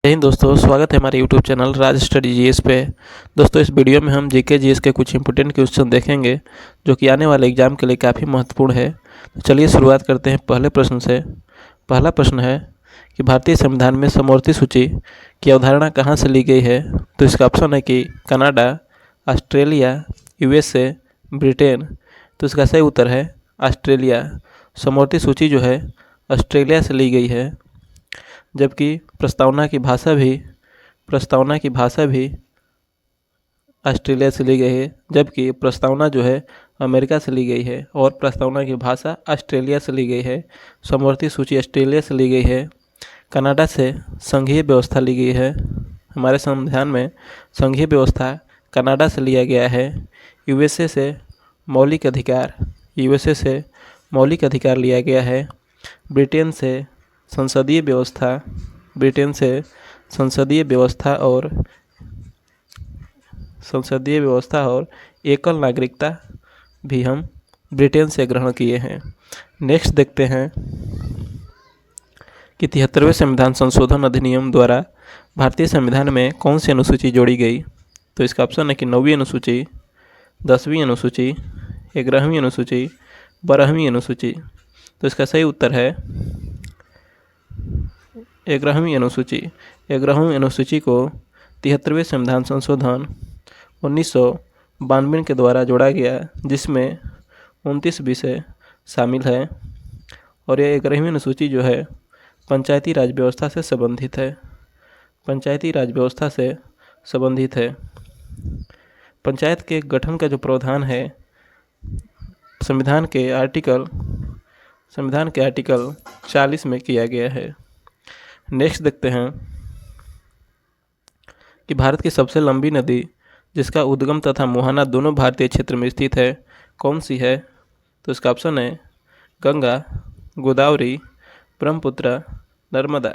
जय हिंद दोस्तों, स्वागत है हमारे यूट्यूब चैनल राज स्टडी जीएस पे। दोस्तों, इस वीडियो में हम जीके जीएस के कुछ इंपॉर्टेंट क्वेश्चन देखेंगे जो कि आने वाले एग्जाम के लिए काफ़ी महत्वपूर्ण है। तो चलिए शुरुआत करते हैं पहले प्रश्न से। पहला प्रश्न है कि भारतीय संविधान में समवर्ती सूची की अवधारणा कहाँ से ली गई है। तो इसका ऑप्शन है कि कनाडा, ऑस्ट्रेलिया, यूएसए, ब्रिटेन। तो इसका सही उत्तर है ऑस्ट्रेलिया। समवर्ती सूची जो है ऑस्ट्रेलिया से ली गई है, जबकि प्रस्तावना की भाषा भी ऑस्ट्रेलिया से ली गई है, जबकि प्रस्तावना जो है अमेरिका से ली गई है और प्रस्तावना की भाषा ऑस्ट्रेलिया से ली गई है। समवर्ती सूची ऑस्ट्रेलिया से ली गई है। कनाडा से संघीय व्यवस्था ली गई है। हमारे संविधान में संघीय व्यवस्था कनाडा से लिया गया है। यूएसए से मौलिक अधिकार लिया गया है। ब्रिटेन से संसदीय व्यवस्था और एकल नागरिकता भी हम ब्रिटेन से ग्रहण किए हैं। नेक्स्ट देखते हैं कि 73वें संविधान संशोधन अधिनियम द्वारा भारतीय संविधान में कौन सी अनुसूची जोड़ी गई। तो इसका ऑप्शन है कि 9वीं अनुसूची, 10वीं अनुसूची, 11वीं अनुसूची, 12वीं अनुसूची। तो इसका सही उत्तर है 11वीं अनुसूची। 11वीं अनुसूची को 73वें संविधान संशोधन 1992 के द्वारा जोड़ा गया, जिसमें 29 विषय शामिल है। और यह 11वीं अनुसूची जो है पंचायती राज व्यवस्था से संबंधित है। पंचायत के गठन का जो प्रावधान है संविधान के आर्टिकल 40 में किया गया है। नेक्स्ट देखते हैं कि भारत की सबसे लंबी नदी जिसका उद्गम तथा मुहाना दोनों भारतीय क्षेत्र में स्थित है, कौन सी है। तो इसका ऑप्शन है गंगा, गोदावरी, ब्रह्मपुत्र, नर्मदा।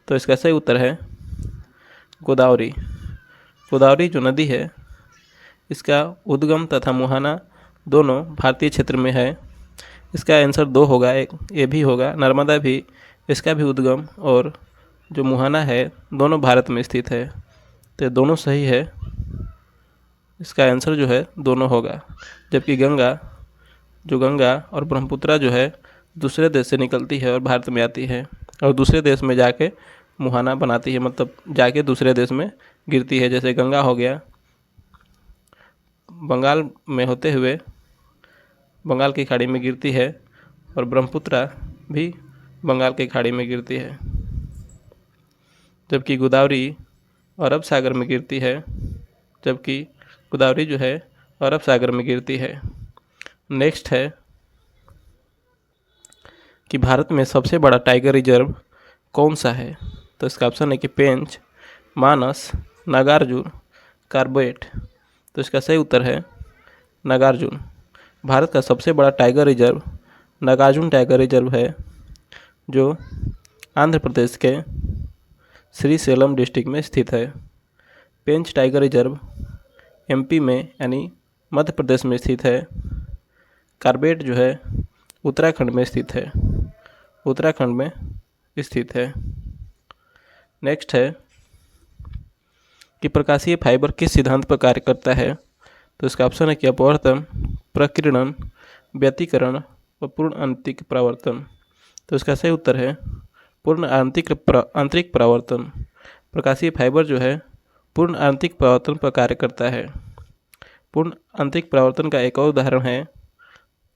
तो इसका सही उत्तर है गोदावरी। गोदावरी जो नदी है इसका उद्गम तथा मुहाना दोनों भारतीय क्षेत्र में है। इसका आंसर 2 होगा, एक ये भी होगा। नर्मदा भी, इसका भी उद्गम और जो मुहाना है दोनों भारत में स्थित है। तो दोनों सही है, इसका आंसर जो है दोनों होगा। जबकि गंगा और ब्रह्मपुत्र जो है दूसरे देश से निकलती है और भारत में आती है और दूसरे देश में जाके मुहाना बनाती है, मतलब जाके दूसरे देश में गिरती है। जैसे गंगा हो गया बंगाल में होते हुए बंगाल की खाड़ी में गिरती है और ब्रह्मपुत्र भी बंगाल की खाड़ी में गिरती है, जबकि गोदावरी अरब सागर में गिरती है। नेक्स्ट है कि भारत में सबसे बड़ा टाइगर रिजर्व कौन सा है। तो इसका ऑप्शन है कि पेंच, मानस, नागार्जुन, कार्बेट। तो इसका सही उत्तर है नागार्जुन। भारत का सबसे बड़ा tiger reserve Nagarjun tiger reserve है, जो आंध्र प्रदेश के श्रीशैलम डिस्ट्रिक्ट में स्थित है। पेंच टाइगर रिजर्व एमपी में यानी मध्य प्रदेश में स्थित है। कार्बेट जो है उत्तराखंड में स्थित है। नेक्स्ट है कि प्रकाशीय फाइबर किस सिद्धांत पर कार्य करता है। तो इसका ऑप्शन है कि अपवर्तन, प्रकीर्णन, व्यतिकरण और पूर्ण आंतरिक परावर्तन। तो इसका सही उत्तर है पूर्ण आंतरिक परावर्तन। प्रकाशीय फाइबर जो है पूर्ण आंतरिक परावर्तन पर कार्य करता है। पूर्ण आंतरिक परावर्तन का एक और उदाहरण है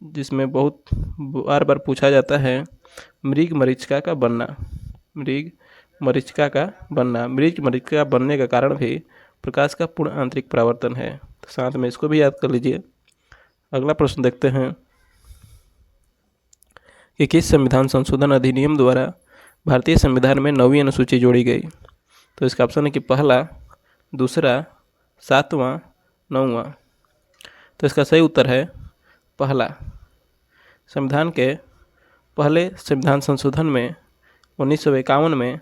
जिसमें बहुत बार पूछा जाता है मृग मरीचिका का बनना। मृग मरीचिका बनने का कारण भी प्रकाश का पूर्ण आंतरिक परावर्तन है। तो साथ में इसको भी याद कर लीजिए। अगला प्रश्न देखते हैं कि किस संविधान संशोधन अधिनियम द्वारा भारतीय संविधान में 9वीं अनुसूची जोड़ी गई। तो इसका ऑप्शन है कि पहला, दूसरा, 7वां, 9वां। तो इसका सही उत्तर है पहला। संविधान के पहले संविधान संशोधन में 1951 में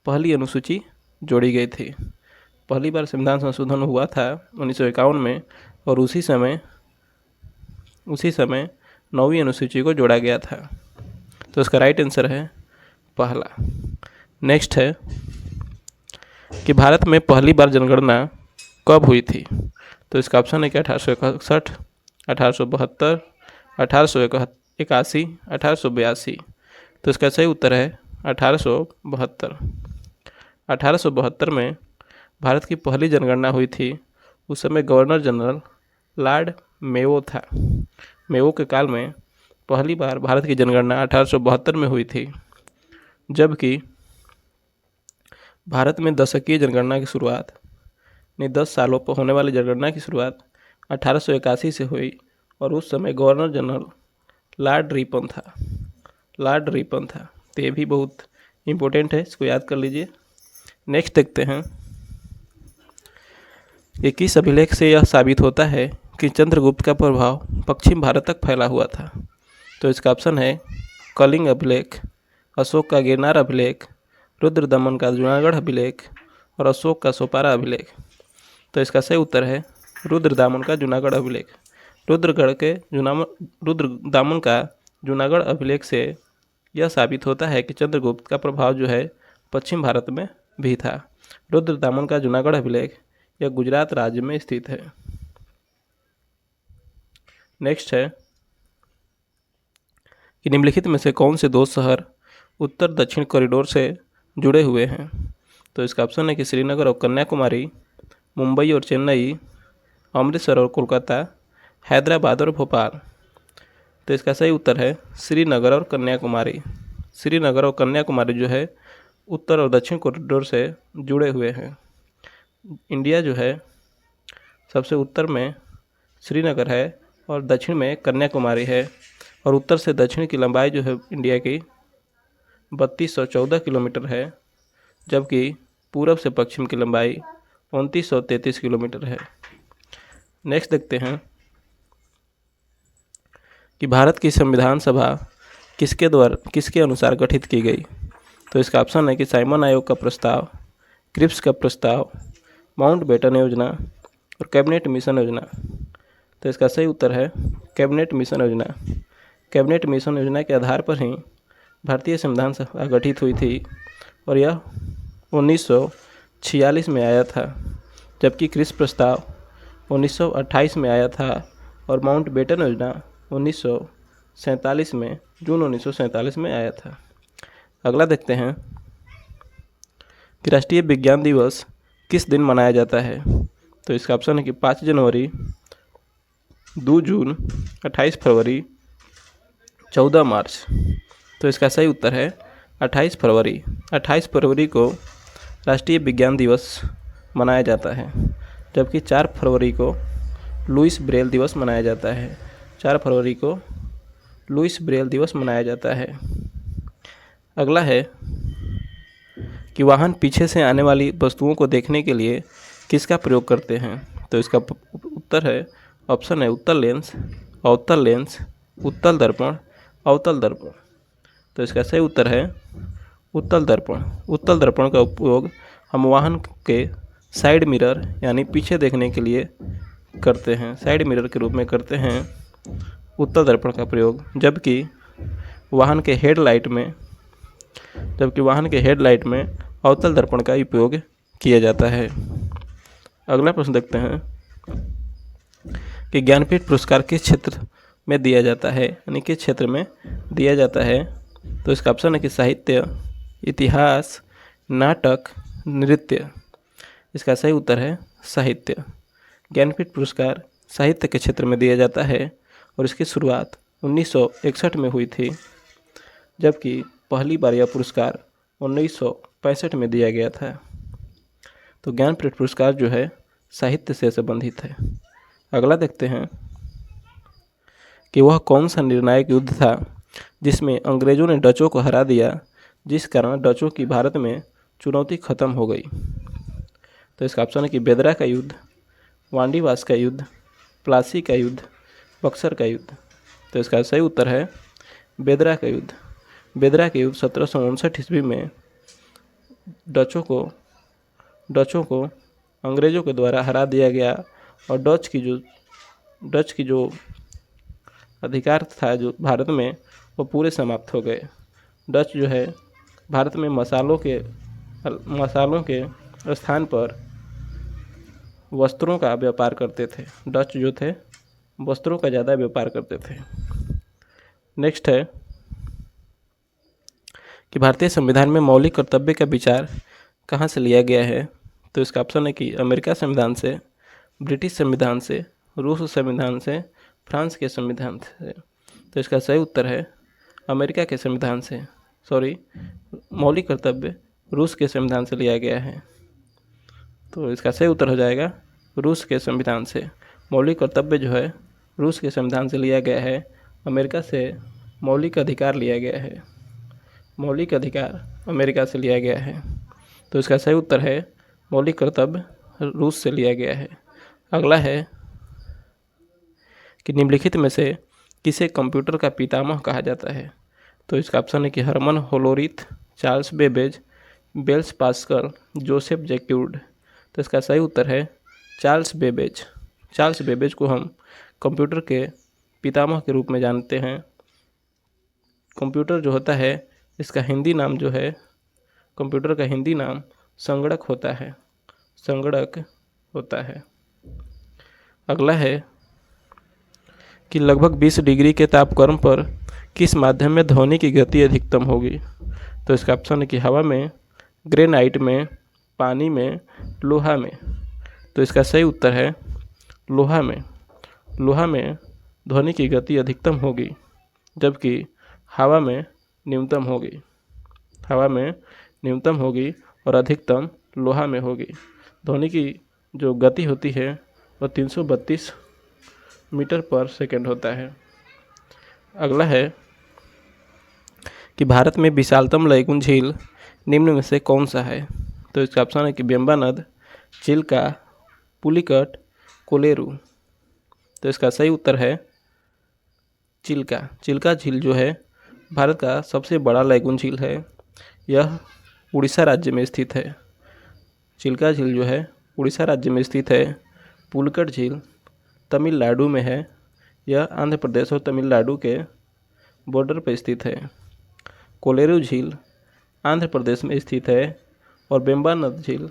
पहली अनुसूची जोड़ी गई थी। पहली बार संविधान संशोधन हुआ था 1951 में और उसी समय 9वीं अनुसूची को जोड़ा गया था। तो इसका राइट आंसर है पहला। नेक्स्ट है कि भारत में पहली बार जनगणना कब हुई थी? तो इसका ऑप्शन है कि 1861, 1872, 1881, 1882। तो इसका सही उत्तर है 1872। 1872 में भारत की पहली जनगणना हुई थी। उस समय गवर्नर जनरल लॉर्ड मेयो था। मेयो के काल में पहली बार भारत की जनगणना 1872 में हुई थी, जबकि भारत में दशकीय जनगणना की शुरुआत 10 सालों पर होने वाली जनगणना की शुरुआत 1881 से हुई और उस समय गवर्नर जनरल लॉर्ड रिपन था। लॉर्ड रिपन था। तो ये भी बहुत इम्पोर्टेंट है, इसको याद कर लीजिए। नेक्स्ट देखते हैं कि किस अभिलेख से यह साबित होता है कि चंद्रगुप्त का प्रभाव पश्चिम भारत तक फैला हुआ था? तो इसका ऑप्शन है कलिंग अभिलेख, अशोक का गिरनार अभिलेख, रुद्रदमन का जूनागढ़ अभिलेख और अशोक का सोपारा अभिलेख। तो इसका सही उत्तर है रुद्रदामन का जूनागढ़ अभिलेख। रुद्रदामन का जूनागढ़ अभिलेख से यह साबित होता है कि चंद्रगुप्त का प्रभाव जो है पश्चिम भारत में भी था। रुद्रदामन का जूनागढ़ अभिलेख यह गुजरात राज्य में स्थित है। नेक्स्ट है कि निम्नलिखित में से कौन से दो शहर उत्तर दक्षिण कॉरिडोर से जुड़े हुए हैं? तो इसका ऑप्शन है कि श्रीनगर और कन्याकुमारी, मुंबई और चेन्नई, अमृतसर और कोलकाता, हैदराबाद और भोपाल। तो इसका सही उत्तर है श्रीनगर और कन्याकुमारी। श्रीनगर और कन्याकुमारी जो है उत्तर और दक्षिण कॉरिडोर से जुड़े हुए हैं। इंडिया जो है सबसे उत्तर में श्रीनगर है और दक्षिण में कन्याकुमारी है और उत्तर से दक्षिण की लंबाई जो है इंडिया की 3214 किलोमीटर है, जबकि पूरब से पश्चिम की लंबाई 2933 किलोमीटर है। नेक्स्ट देखते हैं कि भारत की संविधान सभा किसके अनुसार गठित की गई? तो इसका ऑप्शन है कि साइमन आयोग का प्रस्ताव, क्रिप्स का प्रस्ताव, माउंटबेटन योजना और कैबिनेट मिशन योजना। तो इसका सही उत्तर है कैबिनेट मिशन योजना। कैबिनेट मिशन योजना के आधार पर ही भारतीय संविधान सभा गठित हुई थी और यह 1946 में आया था, जबकि क्रिप्स प्रस्ताव 1928 में आया था और माउंटबेटन योजना 1947 में, जून 1947 में आया था। अगला देखते हैं कि राष्ट्रीय विज्ञान दिवस किस दिन मनाया जाता है? तो इसका ऑप्शन है कि 5 जनवरी, 2 जून, 28 फरवरी, 14 मार्च। तो इसका सही उत्तर है 28 फरवरी। 28 फरवरी को राष्ट्रीय विज्ञान दिवस मनाया जाता है, जबकि 4 फरवरी को लुईस ब्रेल दिवस मनाया जाता है। 4 फरवरी को लुईस ब्रेल दिवस मनाया जाता है। अगला है कि वाहन पीछे से आने वाली वस्तुओं को देखने के लिए किसका प्रयोग करते हैं? तो इसका उत्तर है ऑप्शन है उत्तल लेंस, अवतल लेंस, उत्तल दर्पण, अवतल दर्पण। तो इसका सही उत्तर है उत्तल दर्पण। उत्तल दर्पण का उपयोग हम वाहन के साइड मिरर यानी पीछे देखने के लिए करते हैं, साइड मिरर के रूप में करते हैं उत्तल दर्पण का प्रयोग, जबकि वाहन के हेडलाइट में अवतल दर्पण का उपयोग किया जाता है। अगला प्रश्न देखते हैं कि ज्ञानपीठ पुरस्कार किस क्षेत्र में दिया जाता है, यानी किस क्षेत्र में दिया जाता है? तो इसका ऑप्शन है कि साहित्य, इतिहास, नाटक, नृत्य। इसका सही उत्तर है साहित्य। ज्ञानपीठ पुरस्कार साहित्य के क्षेत्र में दिया जाता है और इसकी शुरुआत 1961 में हुई थी, जबकि पहली बार यह पुरस्कार 1965 में दिया गया था। तो ज्ञानपीठ पुरस्कार जो है साहित्य से संबंधित है। अगला देखते हैं कि वह कौन सा निर्णायक युद्ध था जिसमें अंग्रेजों ने डचों को हरा दिया, जिस कारण डचों की भारत में चुनौती खत्म हो गई? तो इसका ऑप्शन है कि बेदरा का युद्ध, वांडीवास का युद्ध, प्लासी का युद्ध, बक्सर का युद्ध। तो इसका सही उत्तर है बेदरा का युद्ध। बेदरा के युद्ध 1759 ईस्वी में डचों को अंग्रेज़ों के द्वारा हरा दिया गया और डच की जो अधिकार था जो भारत में, वो पूरे समाप्त हो गए। डच जो है भारत में मसालों के स्थान पर वस्त्रों का व्यापार करते थे। डच जो थे वस्त्रों का ज़्यादा व्यापार करते थे। नेक्स्ट है कि भारतीय संविधान में मौलिक कर्तव्य का विचार कहाँ से लिया गया है। तो इसका ऑप्शन है कि अमेरिका संविधान से, ब्रिटिश संविधान से, रूस संविधान से, फ्रांस के संविधान से। तो इसका सही उत्तर है अमेरिका के संविधान से। मौलिक कर्तव्य रूस के संविधान से लिया गया है। तो इसका सही उत्तर हो जाएगा रूस के संविधान से। मौलिक कर्तव्य जो है रूस के संविधान से लिया गया है, अमेरिका से मौलिक अधिकार लिया गया है। मौलिक अधिकार अमेरिका से लिया गया है। तो इसका सही उत्तर है मौलिक कर्तव्य रूस से लिया गया है। अगला है कि निम्नलिखित में से किसे कंप्यूटर का पितामह कहा जाता है। तो इसका ऑप्शन है कि Herman Hollerith, Charles Babbage, Blaise Pascal, Joseph Jacquard. तो इसका सही उत्तर है चार्ल्स बेबेज। चार्ल्स बेबेज को हम कंप्यूटर के पितामह के रूप में जानते हैं। कंप्यूटर जो होता है इसका हिंदी नाम जो है, कंप्यूटर का हिंदी नाम संगणक होता है। संगणक होता है। अगला है कि लगभग 20 डिग्री के तापक्रम पर किस माध्यम में ध्वनि की गति अधिकतम होगी। तो इसका ऑप्शन है कि हवा में, ग्रेनाइट में, पानी में, लोहा में। तो इसका सही उत्तर है लोहा में। लोहा में ध्वनि की गति अधिकतम होगी, जबकि हवा में न्यूनतम होगी। हवा में न्यूनतम होगी और अधिकतम लोहा में होगी। ध्वनि की जो गति होती है वह 332 मीटर पर सेकंड होता है। अगला है कि भारत में विशालतम लैगून झील निम्न में से कौन सा है। तो इसका ऑप्शन है कि बेम्बा नद, चिल्का, पुलिकट, कोलेरू। तो इसका सही उत्तर है चिल्का। चिल्का झील जो है भारत का सबसे बड़ा लैगून झील है। यह उड़ीसा राज्य में स्थित है। चिल्का झील जो है उड़ीसा राज्य में स्थित है। पुलिकट झील तमिलनाडु में है। यह आंध्र प्रदेश और तमिलनाडु के बॉर्डर पर स्थित है। कोलेरू झील आंध्र प्रदेश में स्थित है और बेम्बा नद झील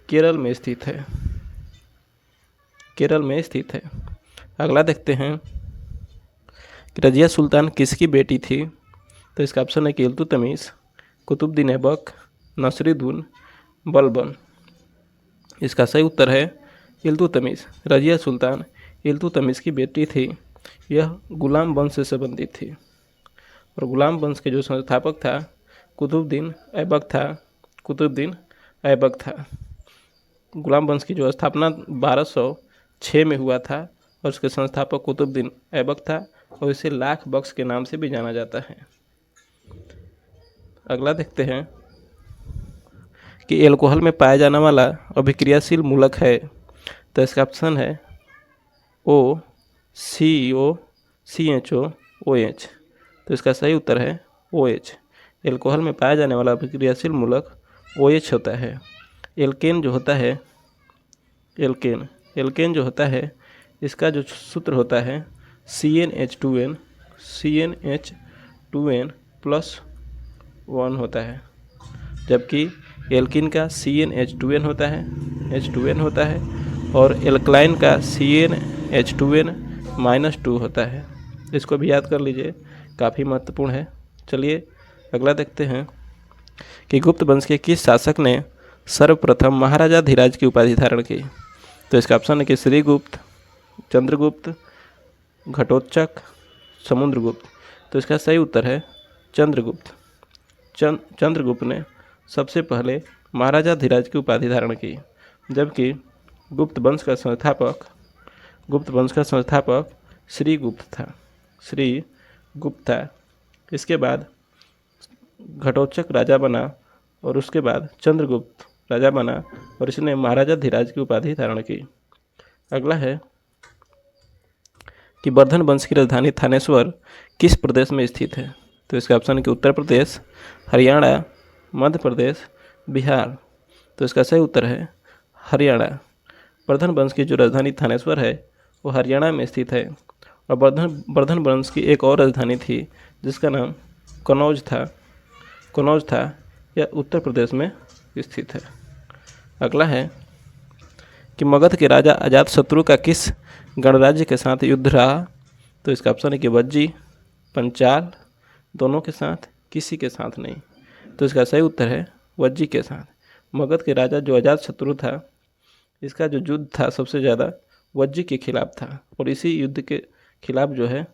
केरल में स्थित है। केरल में स्थित है। अगला देखते हैं कि रजिया सुल्तान किसकी बेटी थी। तो इसका ऑप्शन है कि इल्तुतमिश, कुतुबुद्दीन ऐबक, नसरुद्दीन, बलबन। इसका सही उत्तर है इल्तुतमिश। रजिया सुल्तान इल्तुतमिश की बेटी थी। यह गुलाम वंश से संबंधित थी और गुलाम वंश के जो संस्थापक था कुतुबुद्दीन ऐबक था। गुलाम वंश की जो स्थापना 1206 में हुआ था और उसके संस्थापक कुतुबुद्दीन ऐबक था और इसे लाख बख्श के नाम से भी जाना जाता है। अगला देखते हैं कि एल्कोहल में पाया जाने वाला अभिक्रियाशील मूलक है। तो इसका ऑप्शन है O, CO, CHO, OH। तो इसका सही उत्तर है OH। एल्कोहल में पाया जाने वाला अभिक्रियाशील मूलक OH होता है। एल्केन जो होता है एल्केन जो होता है इसका जो सूत्र होता है CnH2n +1 होता है, जबकि एल्किन का CnH2n होता है और एल्कलाइन का CnH2n-2 होता है। इसको भी याद कर लीजिए, काफ़ी महत्वपूर्ण है। चलिए अगला देखते हैं कि गुप्त वंश के किस शासक ने सर्वप्रथम महाराजा धीराज की उपाधि धारण की। तो इसका ऑप्शन है कि श्रीगुप्त, चंद्रगुप्त, घटोत्कच, समुद्रगुप्त। तो इसका सही उत्तर है चंद्रगुप्त। चंद्रगुप्त ने सबसे पहले महाराजा धीराज की उपाधि धारण की, जबकि गुप्त वंश का संस्थापक श्रीगुप्त था। इसके बाद घटोत्कच राजा बना और उसके बाद चंद्रगुप्त राजा बना और इसने महाराजा धीराज की उपाधि धारण की। अगला है कि वर्धन वंश की राजधानी थानेश्वर किस प्रदेश में स्थित है। तो इसका ऑप्शन है कि उत्तर प्रदेश, हरियाणा, मध्य प्रदेश, बिहार। तो इसका सही उत्तर है हरियाणा। वर्धन वंश की जो राजधानी थानेश्वर है वो हरियाणा में स्थित है और वर्धन वंश की एक और राजधानी थी जिसका नाम कनौज था। यह उत्तर प्रदेश में स्थित है। अगला है कि मगध के राजा अजातशत्रु का किस गणराज्य के साथ युद्ध रहा? तो इसका ऑप्शन है कि वज्जी, पंचाल, दोनों के साथ, किसी के साथ नहीं। तो इसका सही उत्तर है वज्जी के साथ। मगध के राजा जो अजातशत्रु था, इसका जो युद्ध था सबसे ज़्यादा वज्जी के खिलाफ था, और इसी युद्ध के खिलाफ जो है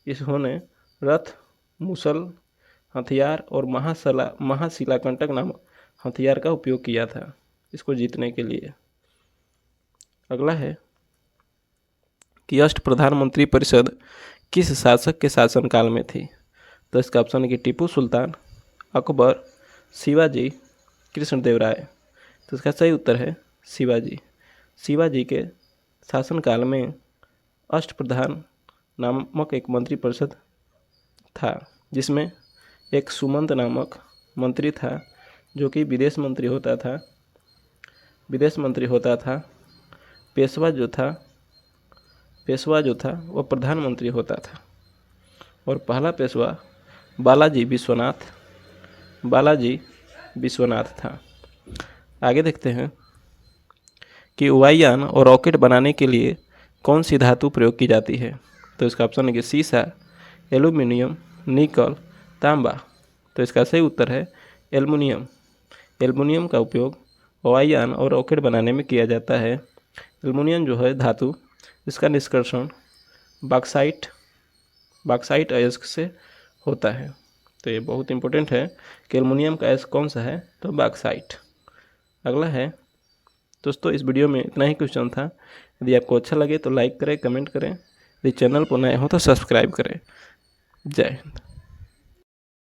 इन्होंने रथ, मुसल, हथियार और महाशिलाकंटक नामक हथियार का उपयोग किया था इसको जीतने के लिए। अगला है कि अष्टप्रधान मंत्री परिषद किस शासक के शासनकाल में थी? तो इसका ऑप्शन है कि टीपू सुल्तान, अकबर, शिवाजी, कृष्णदेवराय। तो इसका सही उत्तर है शिवाजी। शिवाजी के शासनकाल में अष्टप्रधान नामक एक मंत्री परिषद था, जिसमें एक सुमंत नामक मंत्री था जो कि विदेश मंत्री होता था। पेशवा जो था वो प्रधानमंत्री होता था, और पहला पेशवा बालाजी विश्वनाथ था। आगे देखते हैं कि वायुयान और रॉकेट बनाने के लिए कौन सी धातु प्रयोग की जाती है? तो इसका ऑप्शन है कि सीसा, एल्यूमिनियम, निकल, तांबा। तो इसका सही उत्तर है एल्युमिनियम। एल्युमिनियम का उपयोग वायुयान और रॉकेट बनाने में किया जाता है। एल्युमिनियम जो है धातु, इसका निष्कर्षण बॉक्साइट अयस्क से होता है। तो ये बहुत इंपॉर्टेंट है कि एल्युमिनियम का अयस्क कौन सा है? तो बॉक्साइट। अगला है दोस्तों, इस वीडियो में इतना ही क्वेश्चन था। यदि आपको अच्छा लगे तो लाइक करें, कमेंट करें। यदि चैनल पर नए हो तो सब्सक्राइब करें। जय हिंद।